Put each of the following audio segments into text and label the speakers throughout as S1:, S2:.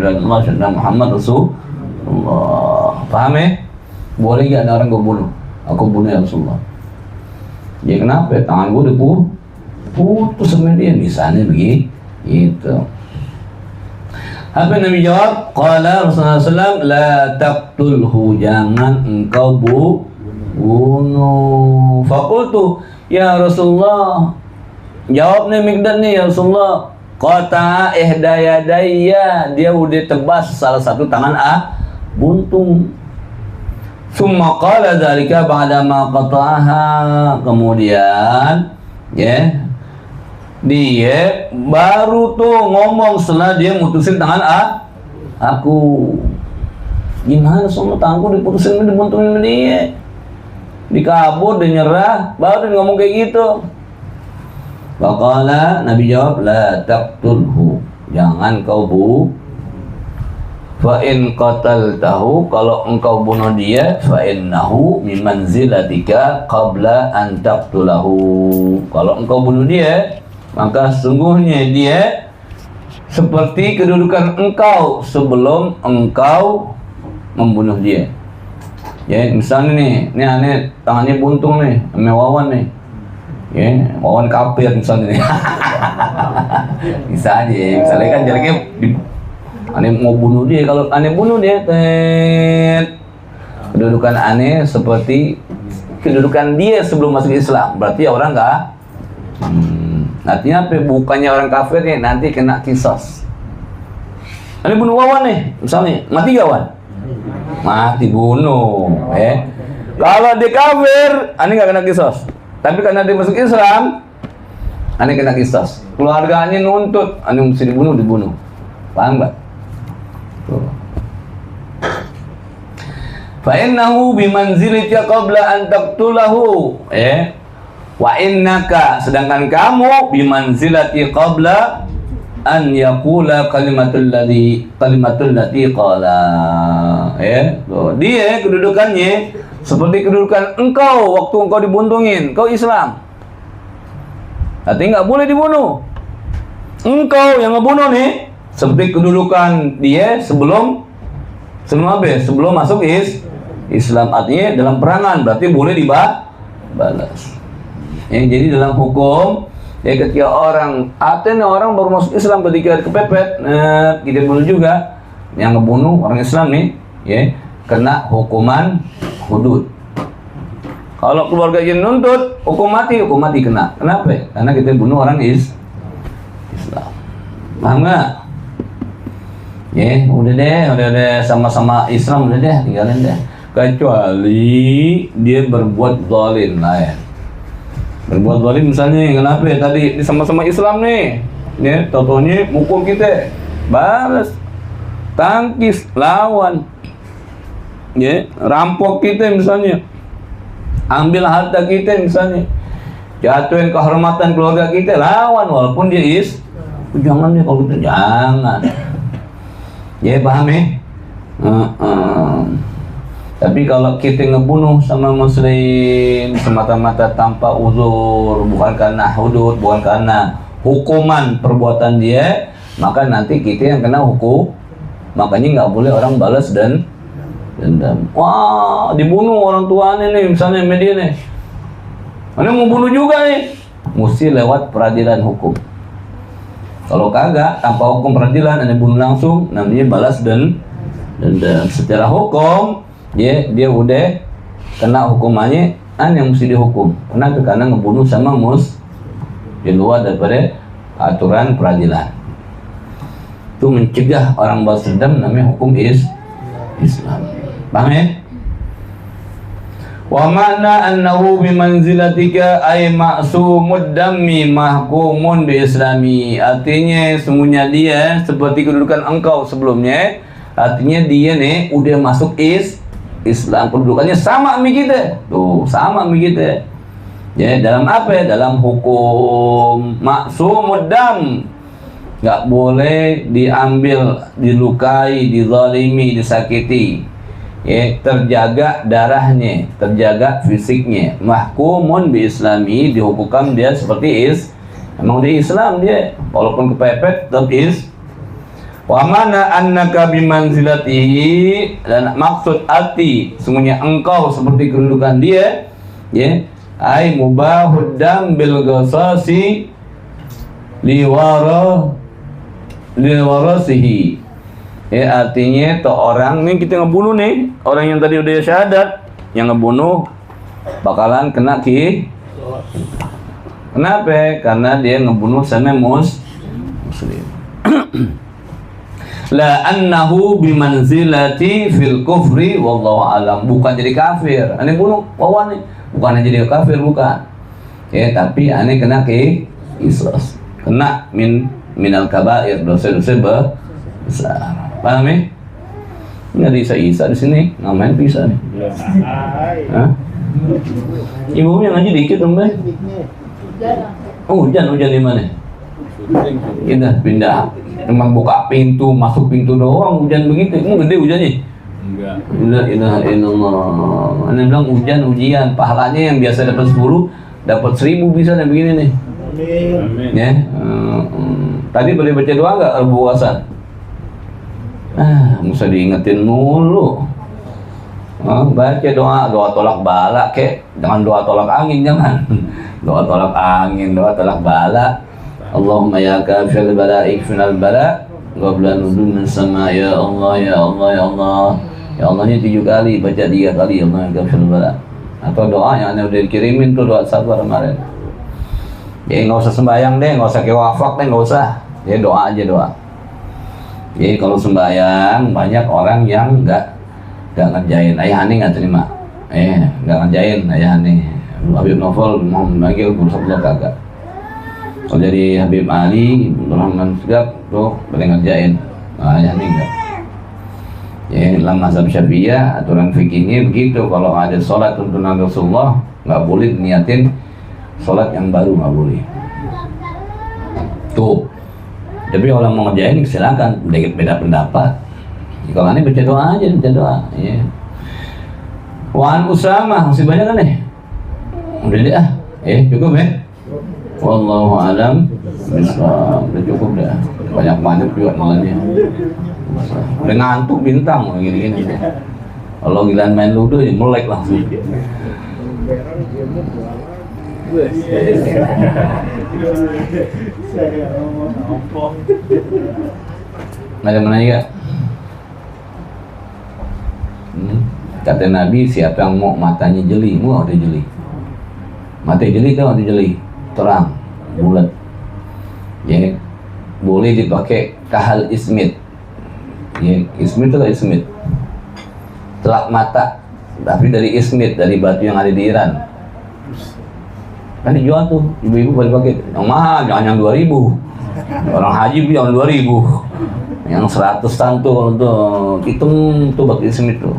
S1: Allah Sayyidina Muhammad Rasulullah. Paham ya? Boleh gak ada orang gue bunuh? Aku bunuh ya Rasulullah. Ya kenapa? Tangan gue putus sama dia, misalnya begitu. Apa Nabi jawab? Qala Rasulullah SAW, la taqtulhu, jangan engkau bunuh. Fakultu, ya Rasulullah, jawab nih Mikdad nih, ya Rasulullah, qata ihda yadayya, dia udah tebas salah satu tangan buntung. Summa qala dzalika ba'da ma qata'aha, kemudian ya dia baru tuh ngomong setelah dia mutusin tangan aku. Gimana semua tanganku diputusin, dibuntungin sama dia, dikabur, dia nyerah, baru dia ngomong kayak gitu. Faqala, Nabi jawab, la taqtulhu, jangan kau fa in qataltahu, kalau engkau bunuh dia, fa innahu min manzilatika qabla an taqtulahu, kalau engkau bunuh dia, maka sungguhnya dia seperti kedudukan engkau sebelum engkau membunuh dia. Ya, misalnya nih aneh tangannya buntung nih, sama Wawan nih. Ya, Wawan kafir misalnya nih. Bisa aja, misalnya kan jaraknya aneh mau bunuh dia, kalau aneh bunuh dia, kedudukan aneh seperti kedudukan dia sebelum masuk Islam, berarti orang enggak. Artinya apa? Bukannya orang kafir nih nanti kena kisos. Aneh bunuh Wawan nih, misalnya, mati gak Wan? Mati, bunuh. Kalau dia kafir, aneh gak kena kisos. Tapi karena dia masuk Islam, aneh kena kisos. Keluarganya nuntut, aneh mesti dibunuh. Paham gak? Fa innahu bimanzilika qabla an taqtulahu, wa innaka, sedangkan kamu bimanzilati qabla an yaqula kalimatul lati qala. Dia kedudukannya seperti kedudukan engkau waktu engkau dibuntungin, engkau Islam. Artinya nggak boleh dibunuh. Engkau yang ngebunuh nih seperti kedudukan dia sebelum apa? Sebelum masuk Islam. Artinya dalam perangan, berarti boleh dibalas. Jadi dalam hukum, ketika orang baru masuk Islam, ketika kepepet, kita bunuh juga. Yang ngebunuh orang Islam nih, kena hukuman hudud. Kalau keluarga yang nuntut hukum mati kena. Kenapa? Karena kita bunuh orang Islam. Paham nggak? Udah deh, sama-sama Islam, udah deh, tinggalin deh. Kecuali dia berbuat zalim lah. Berbuat zalim misalnya, kenapa ya? Tadi sama-sama Islam nih, totonya mukul kita, balas, tangkis, lawan, rampok kita misalnya, ambil harta kita misalnya, jatuhin kehormatan keluarga kita, lawan walaupun dia jangan deh kalau gitu, jangan. Paham ya? Tapi kalau kita ngebunuh sama muslim semata-mata tanpa uzur, bukan karena hudud, bukan karena hukuman perbuatan dia, maka nanti kita yang kena hukum. Makanya nggak boleh orang balas dan dendam. Wah, dibunuh orang tuanya nih, misalnya media nih, mana mau bunuh juga nih, mesti lewat peradilan hukum. Kalau kagak, tanpa hukum peradilan, anda bunuh langsung, namanya balas dan secara hukum dia udah kena hukumannya, yang mesti dihukum. Kenapa? Karena ngebunuh sama di luar daripada aturan peradilan. Itu mencegah orang balas dendam, namanya hukum Islam. Paham ya? Wa ma'na annahu bimanzilatika ay ma'sumud dammi mahkumun bi islami. Artinya semuanya dia seperti kedudukan engkau sebelumnya. Artinya dia nih udah masuk Islam, kedudukannya sama sama kita. Tuh, sama sama kita. Dalam apa ya? Dalam hukum ma'sumud dam. Enggak boleh diambil, dilukai, dizalimi, disakiti. Terjaga darahnya, terjaga fisiknya. Mahkumun bi islami, dihukum dia seperti emang dia Islam dia, walaupun kepepet tetap Wa mana annaka bimanzilatihi, dan maksud arti sungguhnya engkau seperti kedudukan dia, ya, ai mubahud dam bil qasasi liwarasihi. Ya, artinya tuh orang nih kita ngebunuh nih, orang yang tadi udah syahadat, yang ngebunuh bakalan kena Kenapa? Karena dia ngebunuh sama muslim. La annahu bimanzilati fil kufri wallahu alam, bukan jadi kafir. Ane bunuh wawan nih, bukan jadi kafir, bukan. Ya, tapi ane kena qisas. Kena minal kabair, dosa-dosa besar. Paham ya? Nggak bisa Isa di sini, ngapain bisa nih? Hah? Ibunya ngaji dikit dong, Bay. Oh, hujan di mana? Kita pindah. Emang buka pintu, masuk pintu doang, hujan begitu. Emang gede hujannya? Enggak. La ilaha illallah. Anda bilang hujan ujian, pahalanya yang biasa dapat 10, dapat 1000 bisa dan begini nih. Amin. Ya. Tadi boleh baca doa enggak puasa? Mesti diingetin mulu. Baca doa tolak bala kek, jangan doa tolak angin, jangan. Doa tolak angin, doa tolak bala. Allahumma ya kafir bala ikfinal bala qabla nuzul min sama, ya Allah ya Allah ya Allah. Ya Allahnya 7 kali, baca 3 kali Allah ya kafir bala. Atau doa yang anda udah dikirimin tuh, doa sabar kemarin. Ya nggak usah sembahyang deh, nggak usah kewafak deh, nggak usah. Ya doa aja doa. Jadi kalau sembahyang banyak orang yang nggak ngerjain. Ayah Hani nggak terima, nggak ngerjain ayah Hani. Habib Novel mau manggil Bursa kagak. Kalau jadi Habib Ali, Rahman Segap tuh boleh ngerjain. Ayah Hani enggak. Ya dalam mazhab Syafi'iyah aturan fikihnya begitu. Kalau ada sholat tuntunan Rasulullah nggak boleh niatin sholat yang baru, nggak boleh. Tuh. Tapi kalau mau ngerjain silakan, beda pendapat. Kalau ini baca doa aja, baca doa. Ya. Wan Usama masih banyak kan nih? Udah deh cukup ya. Wallahu alam bishawab. Udah cukup dah. Banyak juga malahnya. Udah ngantuk bintang gini-gini. Kalau gilaan main ludo ya melek langsung. Ada mana ya? Kata Nabi, siapa yang mau matanya jeli, mau ada jeli. Mata jeli kan ada jeli, terang, bulat. Ya, boleh dipakai kahal ismit. Ya, ismit itu ismit. Telak mata, tapi dari ismit, dari batu yang ada di Iran. Kan dijual tuh, ibu-ibu pada pakai. Yang mahal, jangan yang 2000. Orang haji yang 2000. Yang 100 tuh kalau tuh hitung tuh batu ismit tuh.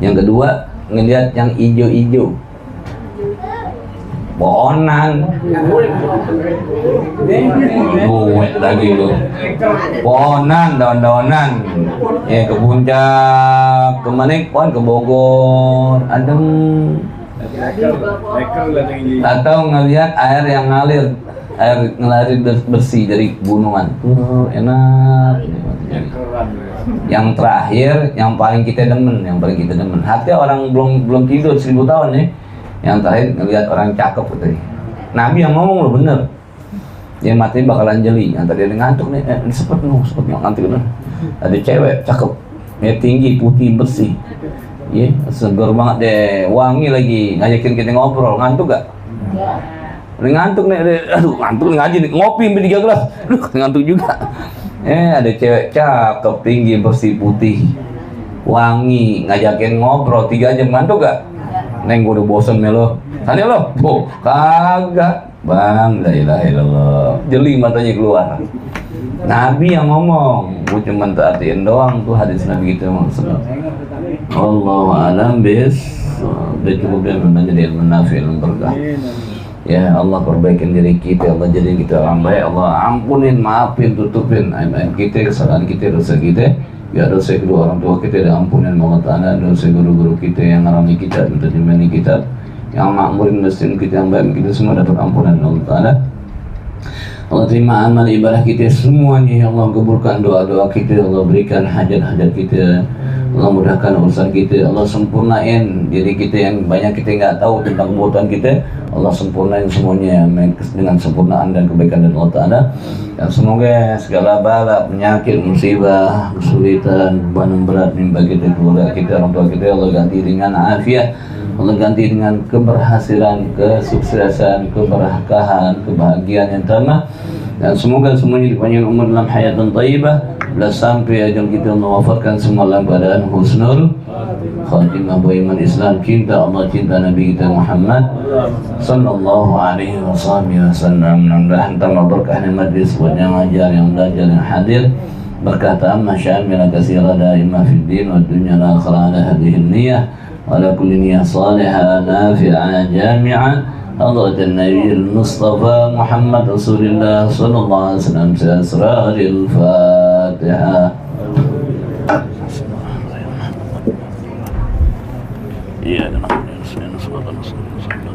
S1: Yang kedua, ngeliat yang ijo-ijo. Pohonan. Buat lagi lu. Pohonan, daun-daunan. Ya ke puncak, ke mana? Ke Bogor. Adem. Atau ngelihat air yang ngalir bersih dari gunungan, enak. Yang terakhir, yang paling kita demen, hati orang belum tidur 1000 tahun nih. Yang terakhir ngelihat orang cakep gitu. Nabi yang ngomong lo bener. Ya mati bakalan jeli. Yang tadi ada ngantuk nih, sepet ngantuk bener. Ada cewek cakep, ya tinggi, putih, bersih. Ya, seger banget deh, wangi lagi, ngajakin kita ngobrol, ngantuk gak? Udah ngantuk nih, aduh ngantuk ngaji nih, ngopi sampai 3 gelas, ngantuk juga. Ada cewek cakep, tinggi, bersih, putih, wangi, ngajakin ngobrol 3 jam, ngantuk gak? Neng gue udah bosen nih lo, tanya lo, kagak, bang, la ilaha illallah, jeli matanya keluar. Nabi yang ngomong, gue cuma taatiin doang tuh hadis Nabi gitu maksudnya. Allahu a'lam udah cukup dan menjadi ilmu nafi, ilmu berkah. Ya Allah perbaikin diri kita, Allah jadi kita orang baik, Allah ampunin, maafin, tutupin aib kita, kesalahan kita, dosa kita. Ya dosa kedua orang tua kita diampunin Allah Ta'ala, dosa guru-guru kita yang ngarami kita, menterjemani kita, yang makmurin mesin kita, yang baik kita semua dapat ampunan Allah Ta'ala. Allah terima amal ibadah kita semuanya. Ya Allah kabulkan doa-doa kita. Allah berikan hajat-hajat kita. Allah mudahkan urusan kita. Allah sempurnain diri kita yang banyak kita nggak tahu tentang kebutuhan kita. Allah sempurnain semuanya dengan sempurnaan dan kebaikan dari Allah Ta'ala. Dan semoga segala bala, penyakit, musibah, kesulitan, beban berat menimpa kita, keluarga kita, orang tua kita, Allah ganti dengan afiat. Allah ganti dengan keberhasilan, kesuksesan, keberkahan, kebahagiaan yang tamat. Dan semoga semuanya dipanjangkan umur dalam hayat dan thayyibah. Bila sampai ajal kita Allah wafatkan semua dalam keadaan husnul khatimah, beriman Islam, cinta Allah, cinta Nabi kita Muhammad sallallahu alaihi wasallam. Mudah-mudahan tambah berkah di majlis buat yang ajar, yang belajar, yang hadir. Berkah tamah syamila katsira daimah fid din wa dunya al akhirah ala hadhihi niyyah wa ala kulli niyyah salihah nafi'ah jami'ah. حضرة النبي المصطفى محمد رسول الله صلى الله عليه وسلم بأسرار الفاتحة. إياك نعبد وإياك نستعين